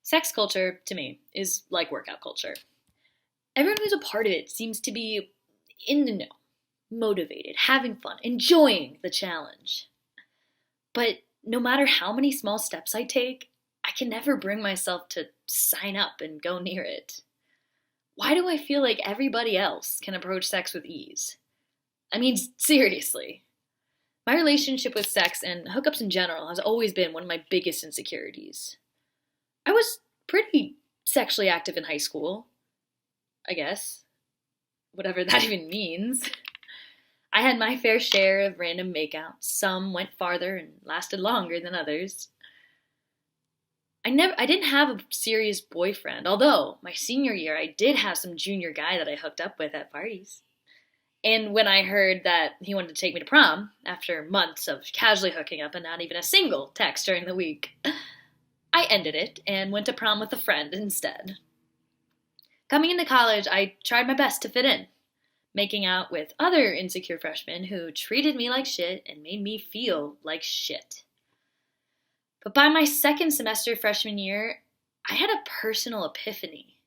Sex culture, to me, is like workout culture. Everyone who's a part of it seems to be in the know, motivated, having fun, enjoying the challenge. But no matter how many small steps I take, I can never bring myself to sign up and go near it. Why do I feel like everybody else can approach sex with ease? I mean, seriously. My relationship with sex and hookups in general has always been one of my biggest insecurities. I was pretty sexually active in high school, I guess. Whatever that even means. I had my fair share of random makeouts. Some went farther and lasted longer than others. I didn't have a serious boyfriend, although my senior year I did have some junior guy that I hooked up with at parties. And when I heard that he wanted to take me to prom, after months of casually hooking up and not even a single text during the week, I ended it and went to prom with a friend instead. Coming into college, I tried my best to fit in, making out with other insecure freshmen who treated me like shit and made me feel like shit. But by my second semester freshman year, I had a personal epiphany.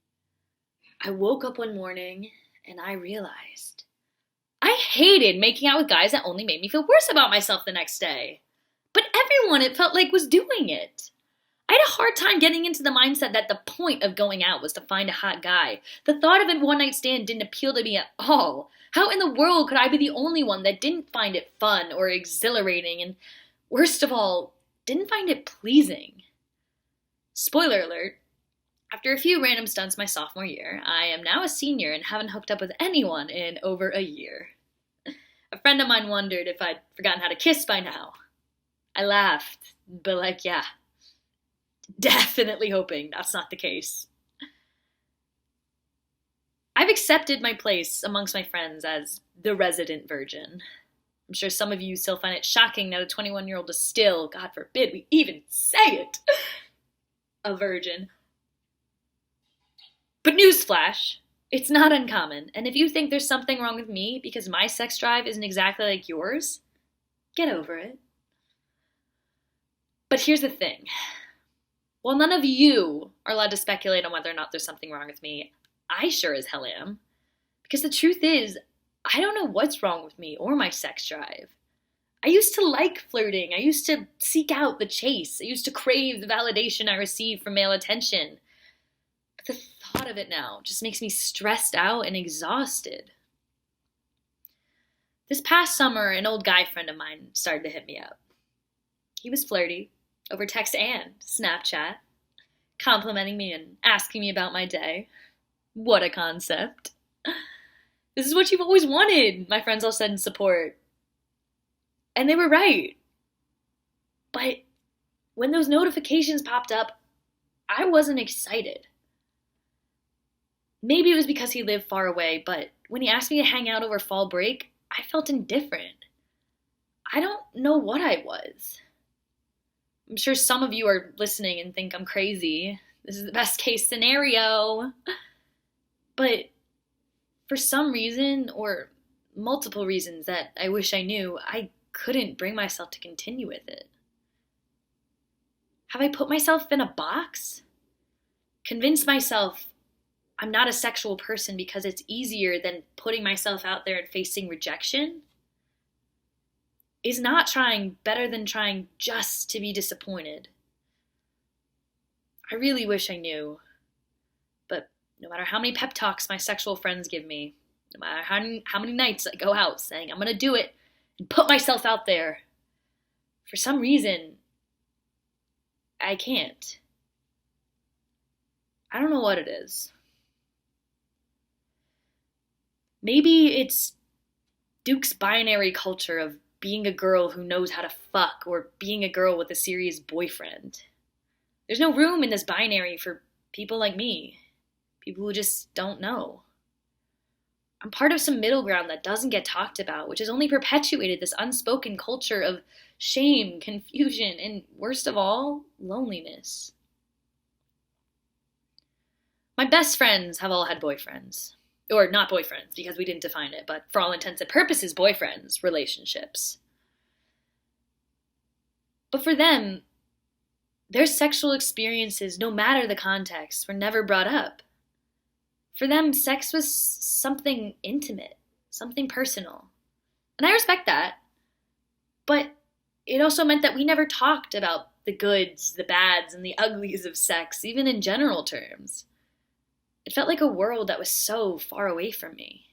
I woke up one morning and I realized I hated making out with guys that only made me feel worse about myself the next day. But everyone, it felt like, was doing it. I had a hard time getting into the mindset that the point of going out was to find a hot guy. The thought of a one-night stand didn't appeal to me at all. How in the world could I be the only one that didn't find it fun or exhilarating and, worst of all, didn't find it pleasing? Spoiler alert, after a few random stunts my sophomore year, I am now a senior and haven't hooked up with anyone in over a year. A friend of mine wondered if I'd forgotten how to kiss by now. I laughed, but yeah, definitely hoping that's not the case. I've accepted my place amongst my friends as the resident virgin. I'm sure some of you still find it shocking that a 21-year-old is still, God forbid we even say it, a virgin. But newsflash, it's not uncommon, and if you think there's something wrong with me because my sex drive isn't exactly like yours, get over it. But here's the thing. While none of you are allowed to speculate on whether or not there's something wrong with me, I sure as hell am. Because the truth is, I don't know what's wrong with me or my sex drive. I used to like flirting. I used to seek out the chase. I used to crave the validation I received from male attention. But the thought of it now just makes me stressed out and exhausted. This past summer, an old guy friend of mine started to hit me up. He was flirty, over text and Snapchat, complimenting me and asking me about my day. What a concept. This is what you've always wanted, my friends all said in support. And they were right. But when those notifications popped up, I wasn't excited. Maybe it was because he lived far away, but when he asked me to hang out over fall break, I felt indifferent. I don't know what I was. I'm sure some of you are listening and think I'm crazy. This is the best case scenario. But for some reason, or multiple reasons that I wish I knew, I couldn't bring myself to continue with it. Have I put myself in a box? Convinced myself I'm not a sexual person because it's easier than putting myself out there and facing rejection? Is not trying better than trying just to be disappointed? I really wish I knew. But no matter how many pep talks my sexual friends give me, no matter how many nights I go out saying I'm going to do it and put myself out there, for some reason, I can't. I don't know what it is. Maybe it's Duke's binary culture of being a girl who knows how to fuck or being a girl with a serious boyfriend. There's no room in this binary for people like me, people who just don't know. I'm part of some middle ground that doesn't get talked about, which has only perpetuated this unspoken culture of shame, confusion, and worst of all, loneliness. My best friends have all had boyfriends. Or not boyfriends, because we didn't define it, but for all intents and purposes, boyfriends, relationships. But for them, Their sexual experiences, no matter the context, were never brought up. For them, sex was something intimate, something personal. And I respect that. But it also meant that we never talked about the goods, the bads, and the uglies of sex, even in general terms. It felt like a world that was so far away from me.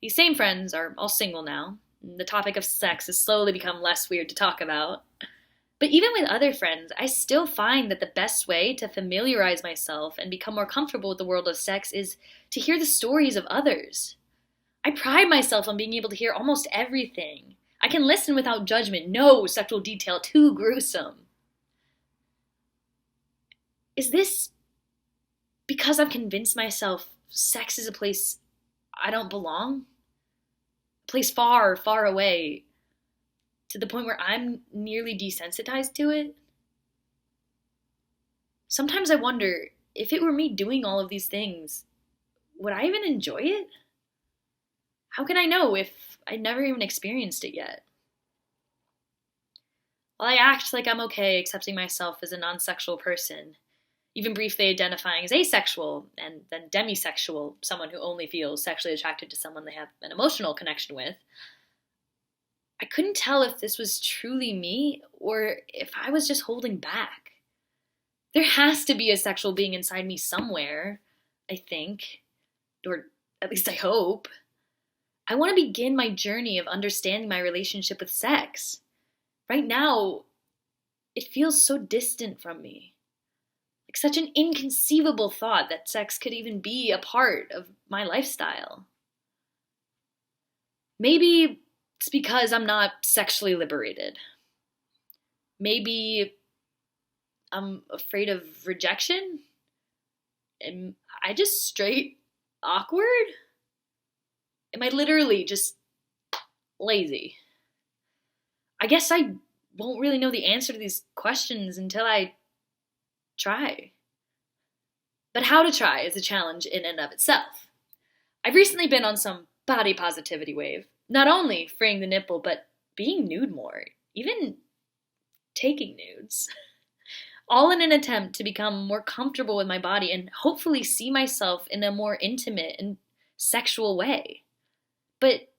These same friends are all single now. The topic of sex has slowly become less weird to talk about. But even with other friends, I still find that the best way to familiarize myself and become more comfortable with the world of sex is to hear the stories of others. I pride myself on being able to hear almost everything. I can listen without judgment, no sexual detail too gruesome. Is this because I've convinced myself sex is a place I don't belong? A place far, far away, to the point where I'm nearly desensitized to it? Sometimes I wonder, if it were me doing all of these things, would I even enjoy it? How can I know if I never even experienced it yet? While I act like I'm okay accepting myself as a non-sexual person, even briefly identifying as asexual and then demisexual, someone who only feels sexually attracted to someone they have an emotional connection with, I couldn't tell if this was truly me or if I was just holding back. There has to be a sexual being inside me somewhere, I think, or at least I hope. I want to begin my journey of understanding my relationship with sex. Right now, it feels so distant from me. Like such an inconceivable thought that sex could even be a part of my lifestyle. Maybe it's because I'm not sexually liberated. Maybe I'm afraid of rejection. Am I just straight awkward? Am I literally just lazy? I guess I won't really know the answer to these questions until I try. But how to try is a challenge in and of itself. I've recently been on some body positivity wave. Not only freeing the nipple, but being nude more. Even taking nudes. All in an attempt to become more comfortable with my body and hopefully see myself in a more intimate and sexual way. But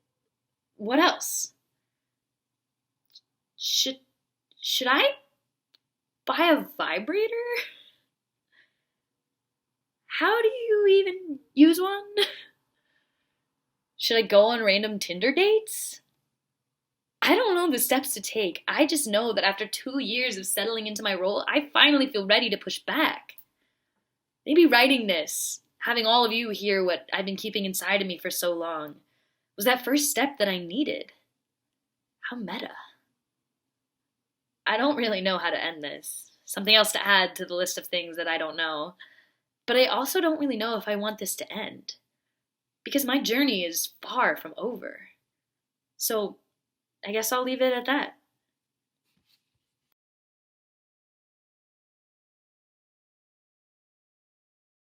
what else? Should I buy a vibrator? How do you even use one? Should I go on random Tinder dates? I don't know the steps to take. I just know that after 2 years of settling into my role, I finally feel ready to push back. Maybe writing this, having all of you hear what I've been keeping inside of me for so long, was that first step that I needed. How meta. I don't really know how to end this. Something else to add to the list of things that I don't know. But I also don't really know if I want this to end. Because my journey is far from over. So I guess I'll leave it at that.